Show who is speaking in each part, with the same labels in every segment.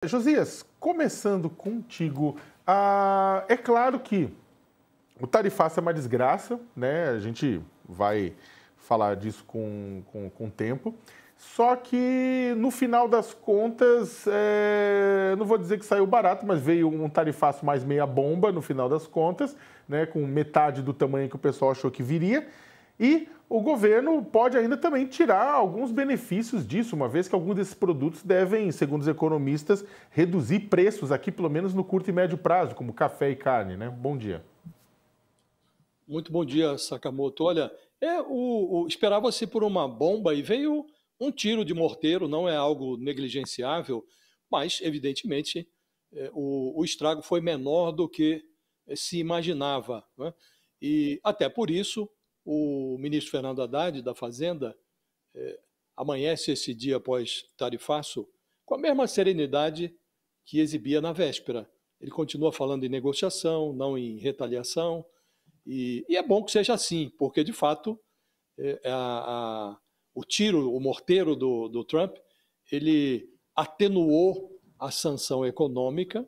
Speaker 1: Josias, começando contigo, é claro que o tarifaço é uma desgraça, né? A gente vai falar disso com o tempo. Só que, no final das contas, não vou dizer que saiu barato, mas veio um tarifaço mais meia bomba no final das contas, né? Com metade do tamanho que o pessoal achou que viria. E o governo pode ainda também tirar alguns benefícios disso, uma vez que alguns desses produtos devem, segundo os economistas, reduzir preços aqui, pelo menos no curto e médio prazo, como café e carne, né? Bom dia.
Speaker 2: Muito bom dia, Sakamoto. Olha, esperava-se por uma bomba e veio um tiro de morteiro, não é algo negligenciável, mas, evidentemente, o estrago foi menor do que se imaginava, né? E até por isso, o ministro Fernando Haddad, da Fazenda, amanhece esse dia após tarifaço com a mesma serenidade que exibia na véspera. Ele continua falando em negociação, não em retaliação, e é bom que seja assim, porque de fato o tiro, o morteiro do Trump, ele atenuou a sanção econômica,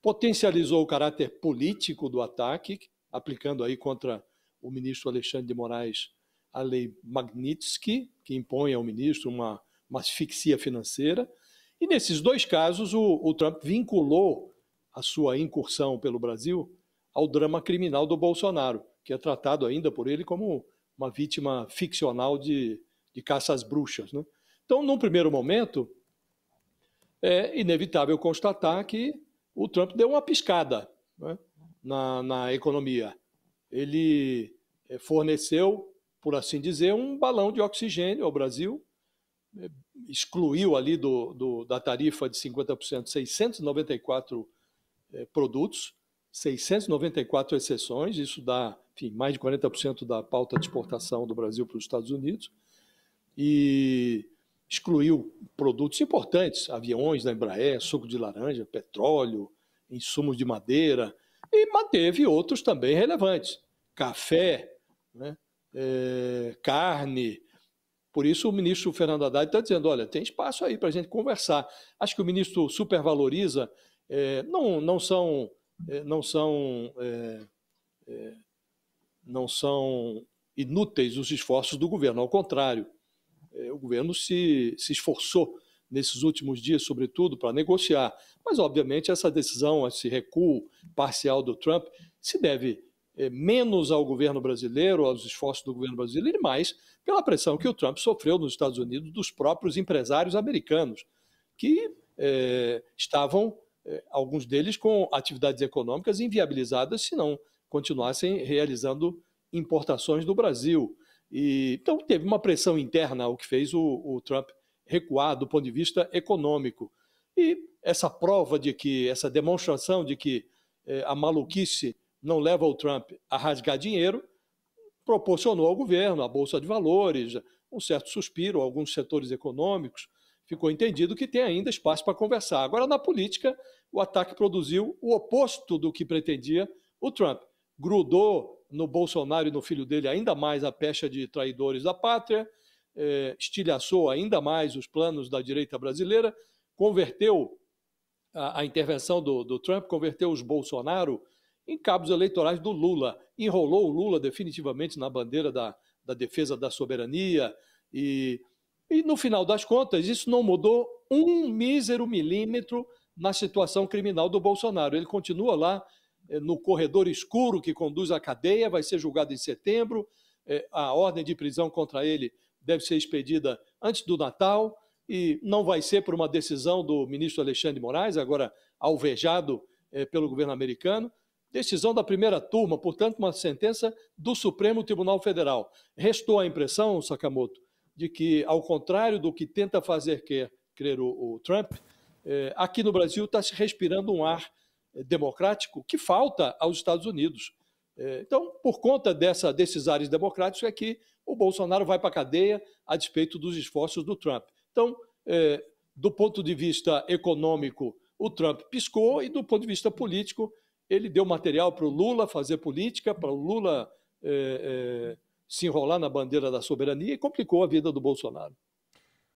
Speaker 2: potencializou o caráter político do ataque, aplicando aí contra o ministro Alexandre de Moraes a lei Magnitsky, que impõe ao ministro uma asfixia financeira. E nesses dois casos, o Trump vinculou a sua incursão pelo Brasil ao drama criminal do Bolsonaro, que é tratado ainda por ele como uma vítima ficcional de caça às bruxas, né? Então, num primeiro momento, é inevitável constatar que o Trump deu uma piscada, né, na economia. Ele forneceu, por assim dizer, um balão de oxigênio ao Brasil, excluiu ali da tarifa de 50% 694 produtos, 694 exceções, isso dá, enfim, mais de 40% da pauta de exportação do Brasil para os Estados Unidos, e excluiu produtos importantes, aviões da Embraer, suco de laranja, petróleo, insumos de madeira, e manteve outros também relevantes, café, né, carne. Por isso o ministro Fernando Haddad está dizendo, olha, tem espaço aí para a gente conversar. Acho que o ministro supervaloriza, não são inúteis os esforços do governo, ao contrário, o governo se esforçou nesses últimos dias, sobretudo, para negociar. Mas, obviamente, essa decisão, esse recuo parcial do Trump, se deve menos ao governo brasileiro, aos esforços do governo brasileiro, e mais pela pressão que o Trump sofreu nos Estados Unidos dos próprios empresários americanos, que estavam, alguns deles, com atividades econômicas inviabilizadas se não continuassem realizando importações do Brasil. Então, teve uma pressão interna, o que fez o Trump recuar do ponto de vista econômico. E essa prova de que, essa demonstração de que a maluquice não leva o Trump a rasgar dinheiro, proporcionou ao governo, à Bolsa de Valores, um certo suspiro, alguns setores econômicos. Ficou entendido que tem ainda espaço para conversar. Agora, na política, o ataque produziu o oposto do que pretendia o Trump. Grudou no Bolsonaro e no filho dele ainda mais a pecha de traidores da pátria, estilhaçou ainda mais os planos da direita brasileira, converteu a intervenção do Trump, converteu os Bolsonaro em cabos eleitorais do Lula, enrolou o Lula definitivamente na bandeira da defesa da soberania e no final das contas, isso não mudou um mísero milímetro na situação criminal do Bolsonaro. Ele continua lá no corredor escuro que conduz à cadeia, vai ser julgado em setembro, a ordem de prisão contra ele deve ser expedida antes do Natal e não vai ser por uma decisão do ministro Alexandre de Moraes, agora alvejado pelo governo americano, decisão da primeira turma, portanto, uma sentença do Supremo Tribunal Federal. Restou a impressão, Sakamoto, de que, ao contrário do que tenta fazer crer o Trump, aqui no Brasil está se respirando um ar democrático que falta aos Estados Unidos. Então, por conta desses ares democráticos, é que o Bolsonaro vai para a cadeia a despeito dos esforços do Trump. Então, do ponto de vista econômico, o Trump piscou e, do ponto de vista político, ele deu material para o Lula fazer política, para o Lula se enrolar na bandeira da soberania e complicou a vida do Bolsonaro.